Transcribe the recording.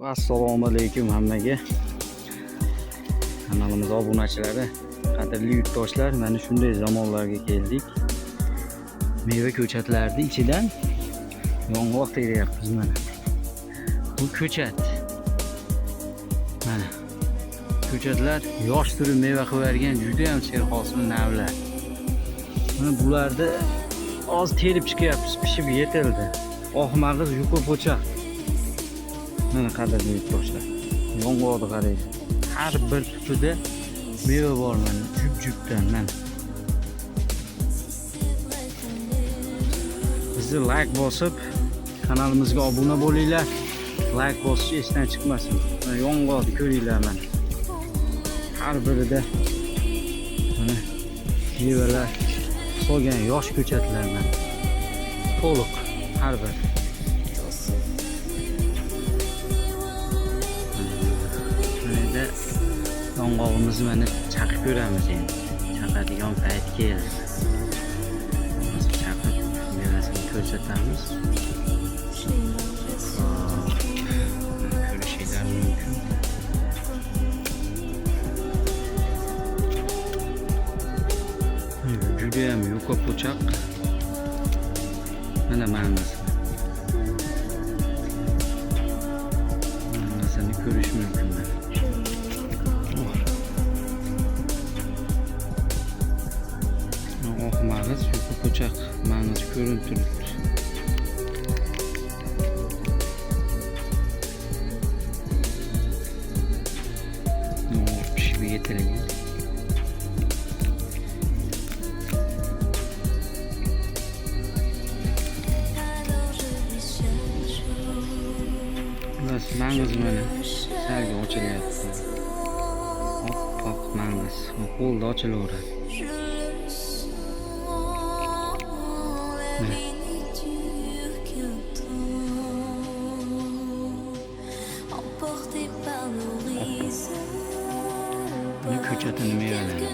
Assalomu alaykum hammaga. Kanalimiz obunachilari, qadrli yurtdoshlar, mana shunday zamonlarga keldik. Meva ko'chatlarning ichidan yong'oq teryapmiz mana. Bu ko'chat. Mana ko'chatlar yosh turi meva qilib bergan juda ham serhosil navlar. Mana bularda oz terib chiqyapmiz, pishib yetildi. Oq mag'iz, yuqa po'choq. Mana qadrli yurtdoshlar, yong'oqni qarang. Har bir tutida meva bor mana, jup-jupdan mana. Bizni like bosib, kanalimizga obuna bo'linglar. Like bosish esdan chiqmasin. Mana yong'oqni ko'ringlar mana. Har birida mana mevalar solgan yosh ko'chatlar mana. To'liq har bir. Yong'og'imizni mana chaqib ko'ramiz endi. Chaqadigan payt keldi. Chaqib mevasini ko'rsatamiz. Ko'rishinglar mumkin. Juda ham yuqa po'choq. Mana ma'nosi. Ma'nosini ko'rish mumkin. Mag'iz, yuqa po'choq ma'nosi ko'rinib turibdi. Pishib yetilgan. Mag'iz mana salga ochilyapti. Oppoq mag'iz, qo'lda ochilaveradi. Ko'chatini mevalari.